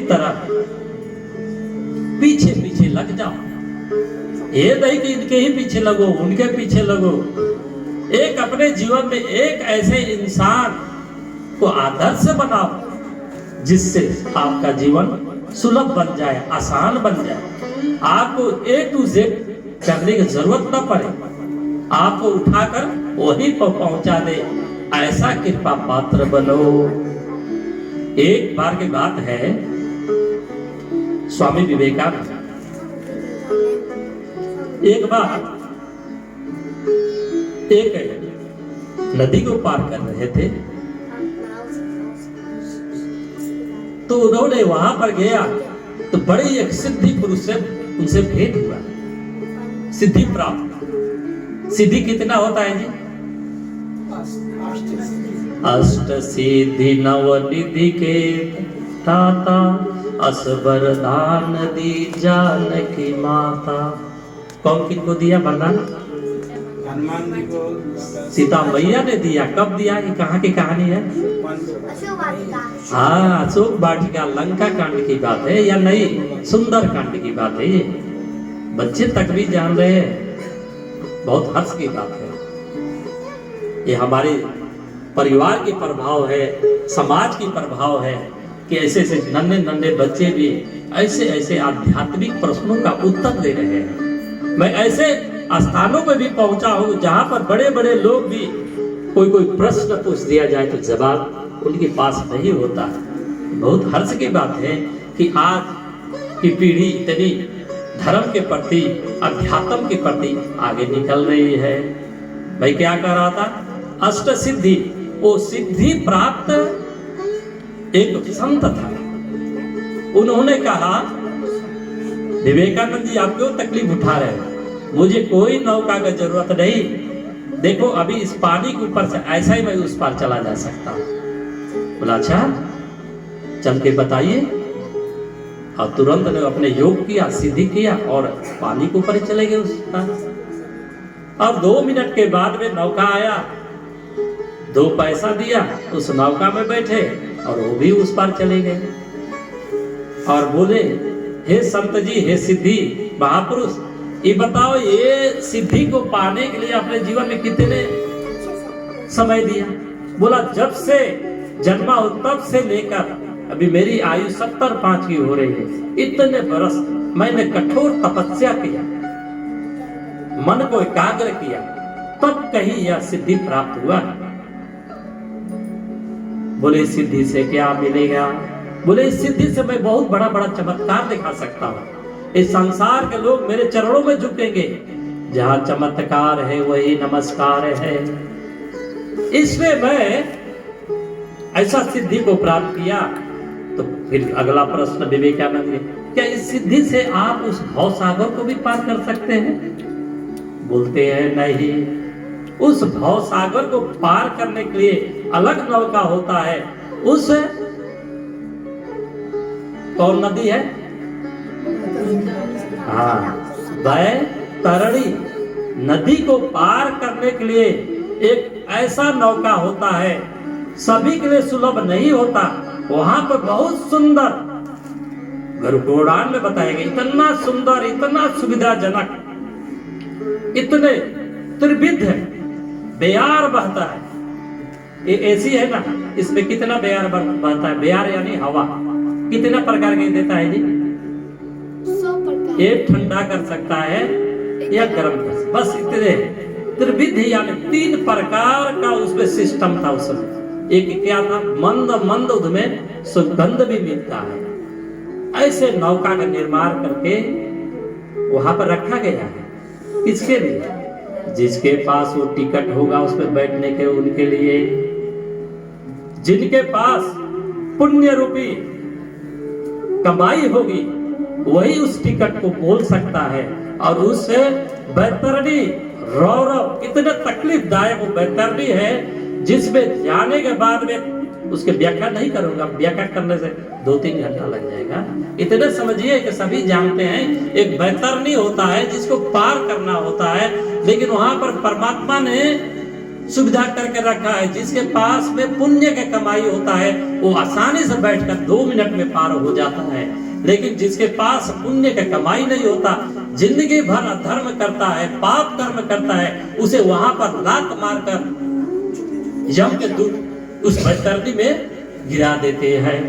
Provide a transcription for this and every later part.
तरह पीछे पीछे लग जाओ। ये नहीं कि इनके ही पीछे लगो, उनके पीछे लगो। एक अपने जीवन में एक ऐसे इंसान को आदर्श बनाओ जिससे आपका जीवन सुलभ बन जाए, आसान बन जाए। आपको A to Z करने की जरूरत ना पड़े, आपको उठाकर वहीं पर पहुंचा दे, ऐसा कृपा पात्र बनो। एक बार की बात है, स्वामी विवेकानंद एक बार एक नदी को पार कर रहे थे, तो उन्होंने वहां पर गया तो बड़े एक सिद्धि पुरुष से उनसे भेंट हुआ, सिद्धि प्राप्त। सिद्धि कितना होता है जी? अष्ट सिद्धि नव निधि के दाता, असबर दान दी जानकी माता। कौन किनको दिया वरदान? हनुमान जी को सीता मैया ने दिया। कब दिया? ये कहाँ की कहानी है? हाँ, अशोक वाटिका लंका कांड की बात है या नहीं? सुंदर कांड की बात है। ये बच्चे तक भी जान रहे हैं, बहुत हर्ष की बात है। ये हमारे परिवार के प्रभाव है, समाज की प्रभाव है कि ऐसे ऐसे नन्हे नन्हे बच्चे भी ऐसे ऐसे आध्यात्मिक प्रश्नों का उत्तर दे रहे हैं। मैं ऐसे स्थानों पर भी पहुंचा हूं जहां पर बड़े बड़े लोग भी कोई प्रश्न पूछ दिया जाए तो जवाब उनके पास नहीं होता। बहुत हर्ष की बात है कि आज की पीढ़ी इतनी धर्म के प्रति, अध्यात्म के प्रति आगे निकल रही है। भाई क्या कह रहा था? अष्ट सिद्धि, वो सिद्धि प्राप्त एक संत था। उन्होंने कहा, विवेकानंद जी आप क्यों तकलीफ उठा रहे हैं? मुझे कोई नौका की जरूरत नहीं। देखो अभी इस पानी के ऊपर से ऐसा ही मैं उस पार चला जा सकता हूँ। बोला अच्छा, चल के बताइए। और तुरंत ने अपने योग किया, सिद्धि किया और पानी के ऊपर चले गए उस पार। और 2 मिनट के बाद में नौका आया, 2 पैसा दिया, उस नौका में बैठे और वो भी उस पार चले गए। और बोले, हे संत जी, हे सिद्धि महापुरुष, ये बताओ ये सिद्धि को पाने के लिए अपने जीवन में कितने समय दिया? बोला जब से जन्मा हो तब से लेकर अभी मेरी आयु 75 की हो रही है, इतने बरस मैंने कठोर तपस्या किया, मन को एकाग्र किया, तब कहीं यह सिद्धि प्राप्त हुआ। बोले सिद्धि से क्या मिलेगा? बोले इस सिद्धि से मैं बहुत बड़ा बड़ा चमत्कार दिखा सकता हूँ। इस संसार के लोग मेरे चरणों में झुकेंगे। जहाँ चमत्कार है वही नमस्कार है। इसमें मैं ऐसा सिद्धि को प्राप्त किया। तो फिर अगला प्रश्न विवेकानंद ने, क्या इस सिद्धि से आप उस भव सागर को भी पार कर सकते हैं? बोलते हैं नहीं, उस भव सागर को पार करने के लिए अलग नौका होता है। उस कौन नदी है? हाँ, बैतरणी नदी को पार करने के लिए एक ऐसा नौका होता है, सभी के लिए सुलभ नहीं होता। वहां पर बहुत सुंदर, गरुड़पुराण में बताया गया, इतना सुंदर, इतना सुविधाजनक, इतने त्रिविध बेयार बहता है। ये ऐसी है ना, इसमें कितना बेयार बहता है? बेयार यानी हवा कितना प्रकार के देता है जी? 100 प्रकार। एक ठंडा कर सकता है या गर्म कर सकता, बस इतने। त्रिविध यानी 3 प्रकार का उसमें सिस्टम था उस समय। एक क्या था? मंद मंद उसमें सुगंध भी मिलता है। ऐसे नौका का निर्माण करके वहां पर रखा गया है। किसके लिए? जिसके पास वो टिकट होगा उसमें बैठने के, उनके लिए। जिनके पास पुण्य रूपी कमाई होगी वही उस टिकट को बोल सकता है। और उससे बैतरणी रौरव इतना तकलीफदायक वो बैतरणी है, जिसमें जाने के बाद में उसके व्याख्या नहीं करूंगा, व्याख्या करने से 2-3 घंटा लग जाएगा। इतने समझिए कि सभी जानते हैं एक बैतरणी होता है जिसको पार करना होता है, लेकिन वहां पर परमात्मा ने सुविधा करके रखा है। जिसके पास में पुण्य के कमाई होता है वो आसानी से बैठकर 2 मिनट में पार हो जाता है। लेकिन जिसके पास पुण्य का कमाई नहीं होता, जिंदगी भर अधर्म करता है, पाप कर्म करता है, उसे वहां पर लात मारकर यम के दूत उस बैतरणी में गिरा देते हैं।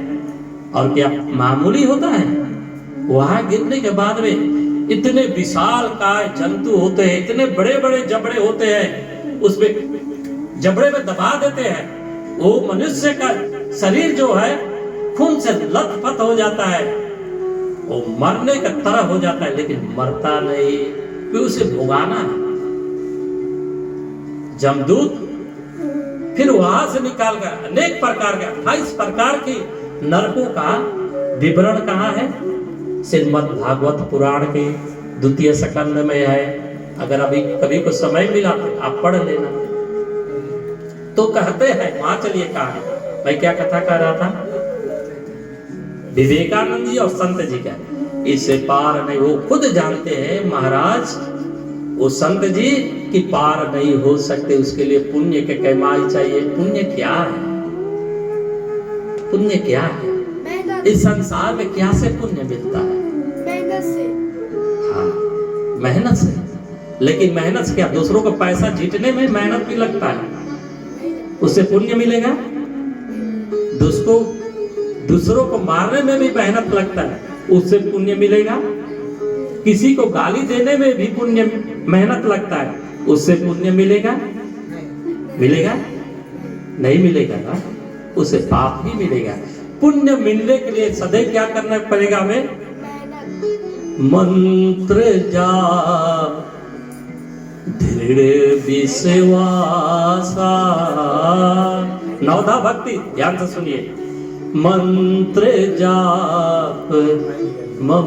और क्या मामूली होता है? वहां गिरने के बाद में इतने विशाल काय जंतु होते हैं, इतने बड़े बड़े जबड़े होते हैं, उसमें जबड़े में दबा देते हैं। वो मनुष्य का शरीर जो है खून से लथपथ हो जाता है, वो मरने का तरह हो जाता है, लेकिन मरता नहीं, फिर उसे भुगाना है। जमदूत फिर वहां से निकाल कर अनेक प्रकार के 28 प्रकार की नरकों का विवरण कहाँ है? श्रीमद् भागवत पुराण के 2 स्कंद में है। अगर अभी कभी को समय मिला तो आप पढ़ लेना। तो कहते हैं, वहां चलिए कहा मैं क्या कथा कर रहा था? विवेकानंद जी और संत जी का इससे पार नहीं, वो खुद जानते हैं महाराज, वो संत जी की पार नहीं हो सकते, उसके लिए पुण्य के कमाई चाहिए। पुण्य क्या है? पुण्य क्या है? मेहनत। इस संसार में क्या से पुण्य मिलता है? मेहनत से। हाँ, मेहनत से। लेकिन मेहनत से क्या? दूसरों को पैसा जीतने में मेहनत भी लगता है, उससे पुण्य मिलेगा? दूसरों को मारने में भी मेहनत लगता है, उससे पुण्य मिलेगा? किसी को गाली देने में भी पुण्य मेहनत लगता है, उससे पुण्य मिलेगा? मिलेगा? नहीं मिलेगा ना, उसे पाप ही मिलेगा। पुण्य मिलने के लिए सदैव क्या करना पड़ेगा हमें? मंत्र जाप दृढ़ विश्वासा। नवधा भक्ति ध्यान से सुनिए। मंत्र जाप मम